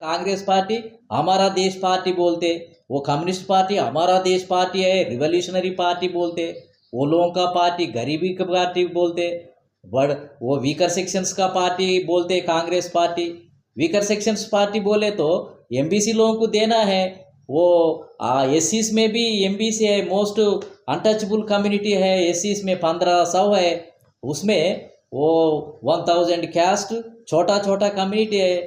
Congress party हमारा देश party बोलते, वो कम्युनिस्ट पार्टी हमारा देश पार्टी है, रिवॉल्यूशनरी पार्टी बोलते, वो लोगों का पार्टी गरीबी का पार्टी बोलते, बड़ वो वीकर सेक्शंस का पार्टी बोलते Congress party. Weaker sections party बोले तो एमबीसी लोगों को देना है, वो एससीस में भी एमबीसी है, मोस्ट अनटचबल कम्युनिटी है, एससीस में 1500 है, उसमें वो 1000 कैस्ट छोटा छोटा कम्युनिटी है,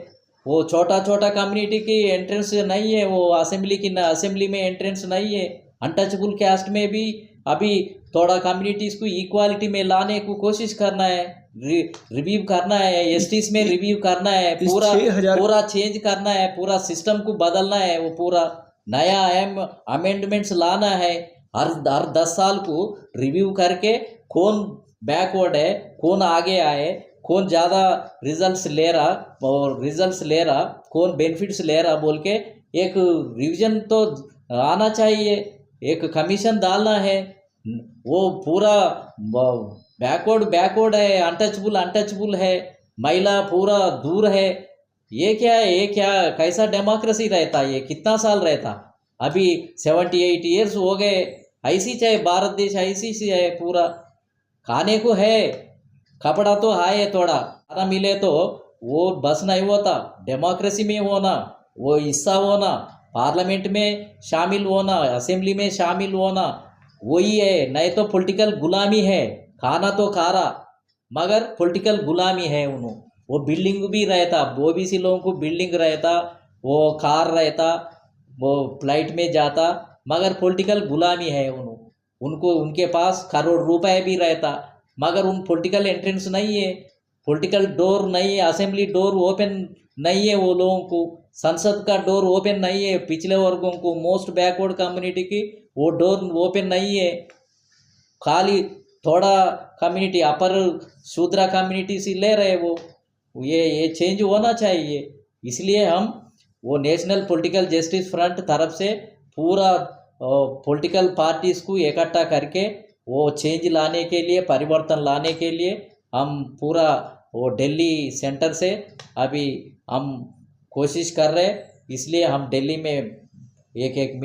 वो छोटा छोटा कम्युनिटी की एंट्रेंस नहीं है, वो असेंबली में एंट्रेंस नहीं है। अनटचबल कैस्ट में भी अभी थोड़ा कम्युनिटीज़ को इक्वालिटी में लाने को कोशिश करना है, रिव्यू करना है, एसटीज में रिव्यू करना है, पूरा चेंज करना है, पूरा सिस्टम को बदलना है, वो पूरा नया अमेंडमेंट्स लाना है। हर 10 साल को रिव्यू करके कौन बैकवर्ड है, कौन आगे आए, कौन ज़्यादा रिजल्ट्स ले रहा, कौन बेनिफिट्स ले रहा बोल के एक रिवीजन तो आना चाहिए, एक कमीशन डालना है। वो पूरा बैकवर्ड है, अनटचबल है, महिला पूरा दूर है। ये क्या है, ये क्या कैसा डेमोक्रेसी रहता, ये कितना साल रहता? अभी 78 ईयर्स हो गए, ऐसी चाहे भारत देश ऐसी सी है, पूरा खाने को है, कपड़ा तो है, थोड़ा खाना मिले तो वो बस नहीं होता। डेमोक्रेसी में होना, वो हिस्सा होना, पार्लियामेंट में शामिल होना, असेंबली में शामिल होना, वही है। नहीं तो पॉलिटिकल गुलामी है, खाना तो खा रहा मगर पॉलिटिकल गुलामी है उन्हों। वो बिल्डिंग भी रहता, ओबीसी लोगों को बिल्डिंग रहता, वो कार रहता, वो फ्लाइट में जाता, मगर पॉलिटिकल गुलामी है उनको उनके पास करोड़ रुपए भी रहता, मगर उन पॉलिटिकल एंट्रेंस नहीं है, पॉलिटिकल डोर नहीं है, असेंबली डोर ओपन नहीं है, वो लोगों को संसद का डोर ओपन नहीं है, पिछले वर्गों को, मोस्ट बैकवर्ड कम्युनिटी की वो डोर ओपन नहीं है। खाली थोड़ा कम्युनिटी अपर शूद्रा कम्युनिटी से ले रहे वो। ये चेंज होना चाहिए। इसलिए हम वो नेशनल पॉलिटिकल जस्टिस फ्रंट तरफ से पूरा पॉलिटिकल पार्टीज़ को इकट्ठा करके वो चेंज लाने के लिए, परिवर्तन लाने के लिए हम पूरा वो दिल्ली सेंटर से अभी हम कोशिश कर रहे हैं। इसलिए हम दिल्ली में एक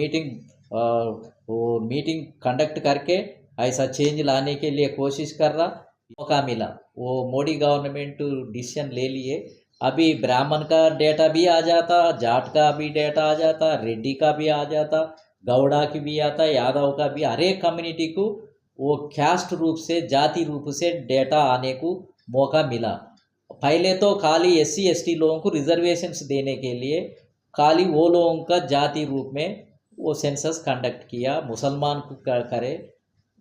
मीटिंग कंडक्ट करके ऐसा चेंज लाने के लिए कोशिश कर रहा। मौका मिला, वो मोदी गवर्नमेंट डिसीजन ले लिए। अभी ब्राह्मण का डेटा भी आ जाता, जाट का भी डेटा आ जाता, रेड्डी का भी आ जाता, गौड़ा की भी आता, यादव का भी, हर एक कम्युनिटी को वो कैस्ट रूप से, जाति रूप से डेटा आने को मौका मिला। पहले तो खाली एससी एसटी लोगों को रिजर्वेशंस देने के लिए खाली वो लोगों का जाति रूप में वो सेंसस कंडक्ट किया, मुसलमान को करे,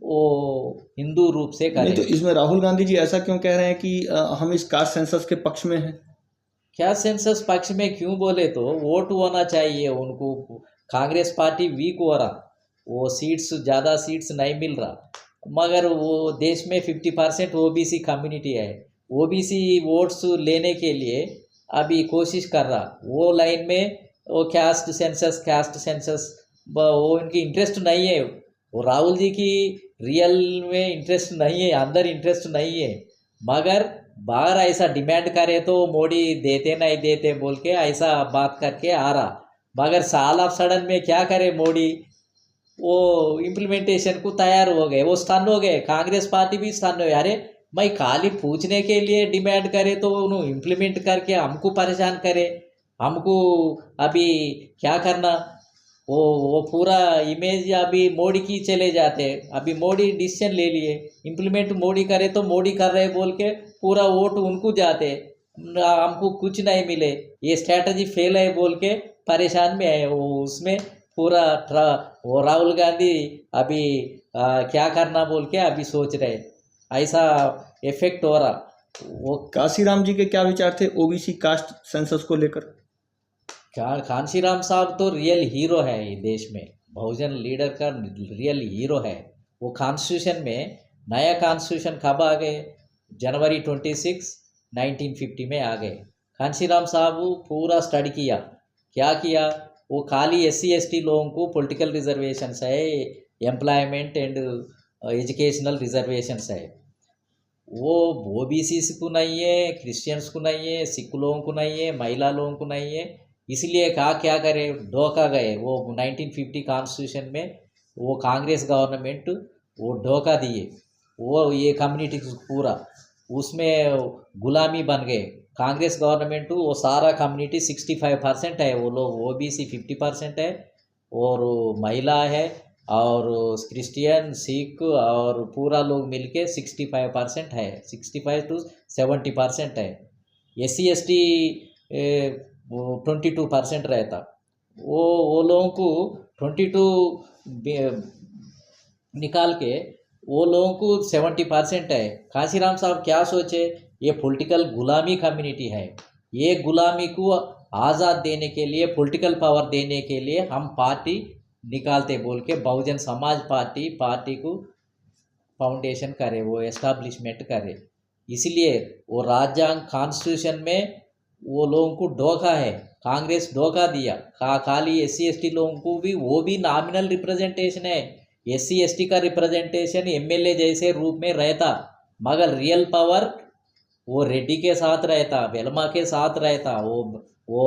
वो हिंदू रूप से करे। नहीं तो इसमें राहुल गांधी जी ऐसा क्यों कह रहे हैं कि हम इस कास्ट सेंसस के पक्ष में हैं? क्या सेंसस पक्ष में क्यों बोले तो वोट होना चाहिए उनको। कांग्रेस पार्टी वीक हो रहा, वो सीट्स ज़्यादा सीट्स नहीं मिल रहा, मगर वो देश में 50% ओबीसी कम्युनिटी है, ओबीसी वोट्स लेने के लिए अभी कोशिश कर रहा। वो लाइन में वो कास्ट सेंसस वो उनकी इंटरेस्ट नहीं है। वो राहुल जी की रियल में इंटरेस्ट नहीं है, अंदर इंटरेस्ट नहीं है, मगर बाहर ऐसा डिमांड करे तो मोदी देते नहीं देते बोल के ऐसा बात करके आ रहा। मगर साल ऑफ सडन में क्या करे मोदी, वो इम्प्लीमेंटेशन को तैयार हो गए, वो स्टन हो गए, कांग्रेस पार्टी भी स्टन हो गए। अरे मैं खाली पूछने के लिए डिमांड करे तो उन्होंने इम्प्लीमेंट करके हमको परेशान करे, हमको अभी क्या करना। वो पूरा इमेज अभी मोदी की चले जाते हैं। अभी मोदी डिसीजन ले लिए, इम्प्लीमेंट मोदी करे तो मोदी कर रहे बोल के पूरा वोट उनको जाते, हमको कुछ नहीं मिले, ये स्ट्रैटेजी फेल है बोल के परेशान में है वो। उसमें पूरा वो राहुल गांधी अभी क्या करना बोल के अभी सोच रहे, ऐसा इफेक्ट हो रहा। वो काशीराम जी के क्या विचार थे ओबीसी कास्ट सेंसस को लेकर? कांशीराम साहब तो रियल हीरो है ये देश में, बहुजन लीडर का रियल हीरो है। वो कॉन्स्टिट्यूशन में, नया कॉन्स्टिट्यूशन कब आ गए? जनवरी 26, 1950 में आ गए। कांशीराम साहब पूरा स्टडी किया, क्या किया, वो खाली एससी एसटी लोगों को पॉलिटिकल रिजर्वेशंस है, एम्प्लॉयमेंट एंड एजुकेशनल रिजर्वेशंस है। वो ओबीसी को नहीं है, क्रिश्चियंस को नहीं है, सिख लोगों को नहीं है, महिला लोगों को नहीं है, इसलिए कहा क्या करे, धोखा गए वो 1950 कॉन्स्टिट्यूशन में वो कांग्रेस गवर्नमेंट वो धोखा दिए, वो ये कम्युनिटी पूरा उसमें गुलामी बन गए। कांग्रेस गवर्नमेंट वो सारा कम्युनिटी 65% है, वो लोग ओबीसी 50% है, और महिला है, और क्रिश्चियन सिख और पूरा लोग मिलके 65% है, 65 to 70% है। SC ST 22% रहता। वो लोगों को 22 निकाल के वो लोगों को 70% है। काशीराम साहब क्या सोचे, ये पॉलिटिकल गुलामी कम्युनिटी है, ये गुलामी को आज़ाद देने के लिए, पॉलिटिकल पावर देने के लिए हम पार्टी निकालते बोल के बहुजन समाज पार्टी को फाउंडेशन करे, वो एस्टाब्लिशमेंट करे। इसलिए वो राज्यांग कॉन्स्टिट्यूशन में वो लोगों को धोखा है, कांग्रेस धोखा दिया। खाली SC ST लोगों को भी वो भी नॉमिनल रिप्रेजेंटेशन है, SC ST का रिप्रेजेंटेशन MLA जैसे रूप में रहता, मगर रियल पावर वो रेड्डी के साथ रहता, वेलमा के साथ रहता, वो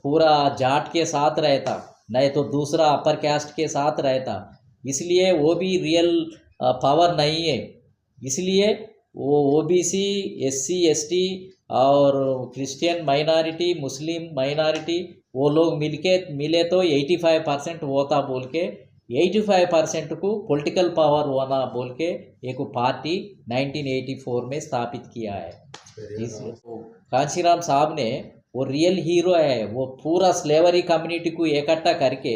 पूरा जाट के साथ रहता, नहीं तो दूसरा अपर कास्ट के साथ रहता। इसलिए वो भी रियल पावर नहीं है। इसलिए वो OBC SC ST और क्रिश्चियन माइनॉरिटी, मुस्लिम माइनॉरिटी वो लोग मिले तो 85% होता बोल के, 85% को पॉलिटिकल पावर होना बोल के एक पार्टी 1984 में स्थापित किया है। कांशीराम साहब ने वो रियल हीरो है, वो पूरा स्लेवरी कम्युनिटी को इकट्ठा करके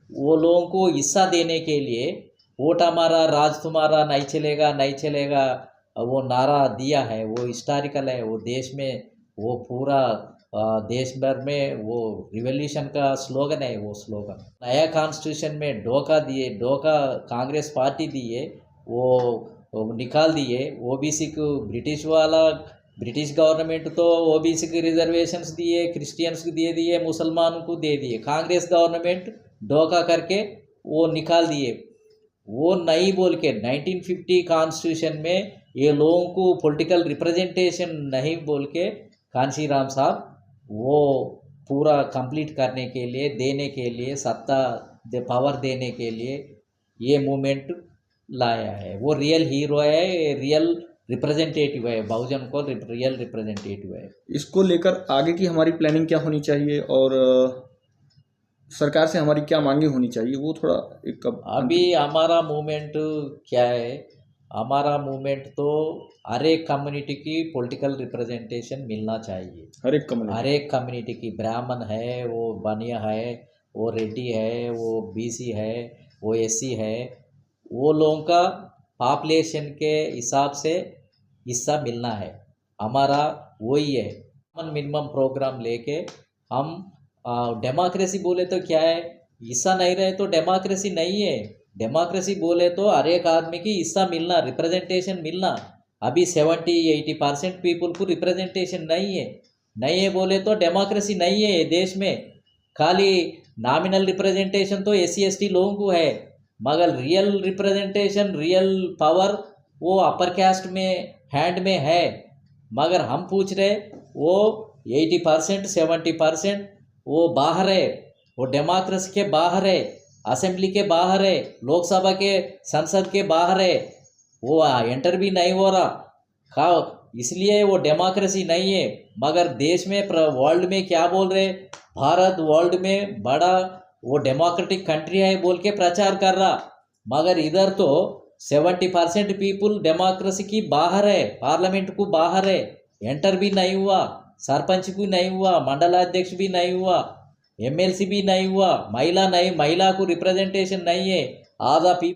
वो लोगों को हिस्सा देने के लिए वोट हमारा राज तुम्हारा नहीं चलेगा वो नारा दिया है। वो हिस्टोरिकल है, वो देश में वो पूरा देश भर में वो रिवॉल्यूशन का स्लोगन है। वो स्लोगन नया कॉन्स्टिट्यूशन में धोखा कांग्रेस पार्टी दिए, वो निकाल दिए। OBC को ब्रिटिश गवर्नमेंट तो OBC की रिजर्वेशंस दिए, क्रिश्चियंस को दे दिए, मुसलमानों को दे दिए। कांग्रेस गवर्नमेंट धोखा करके वो निकाल दिए। वो नहीं बोल के 1950 कॉन्स्टिट्यूशन में ये लोगों को पॉलिटिकल रिप्रेजेंटेशन नहीं बोल के कांशीराम साहब वो पूरा कंप्लीट करने के लिए, देने के लिए, पावर देने के लिए ये मूवमेंट लाया है। वो रियल हीरो है, रियल रिप्रेजेंटेटिव है, बहुजन को रियल रिप्रेजेंटेटिव है। इसको लेकर आगे की हमारी प्लानिंग क्या होनी चाहिए और सरकार से हमारी क्या मांगे होनी चाहिए, वो थोड़ा एक अभी हमारा मूवमेंट क्या है, हमारा मूवमेंट तो हर एक कम्युनिटी की पॉलिटिकल रिप्रेजेंटेशन मिलना चाहिए। हर एक कम्युनिटी की, ब्राह्मण है, वो बनिया है, वो रेड्डी है, वो BC है, वो SC है, वो लोगों का पॉपुलेशन के हिसाब से हिस्सा मिलना है। हमारा वही है, मिनिमम प्रोग्राम लेके हम डेमोक्रेसी बोले तो क्या है, हिस्सा नहीं रहे तो डेमोक्रेसी नहीं है। डेमोक्रेसी बोले तो हर एक आदमी की हिस्सा मिलना, रिप्रेजेंटेशन मिलना। अभी 70-80% पीपल को रिप्रेजेंटेशन नहीं है बोले तो डेमोक्रेसी नहीं है ये देश में। खाली नॉमिनल रिप्रेजेंटेशन तो SC ST लोगों को है, मगर रियल रिप्रेजेंटेशन, रियल पावर वो अपर कास्ट में हैंड में है। मगर हम पूछ रहे वो 80% 70% वो बाहर है, वो डेमोक्रेसी के बाहर है, असेंबली के बाहर है, लोकसभा के संसद के बाहर है, वो एंटर भी नहीं हो रहा। इसलिए वो डेमोक्रेसी नहीं है। मगर देश में, वर्ल्ड में क्या बोल रहे, भारत वर्ल्ड में बड़ा वो डेमोक्रेटिक कंट्री है बोल के प्रचार कर रहा, मगर इधर तो 70% पीपुल डेमोक्रेसी की बाहर है, पार्लियामेंट को बाहर है, एंटर भी नहीं हुआ, सरपंच भी नहीं हुआ, मंडलाध्यक्ष भी नहीं हुआ, MLC भी नहीं हुआ, महिला को रिप्रेजेंटेशन नहीं है। आधा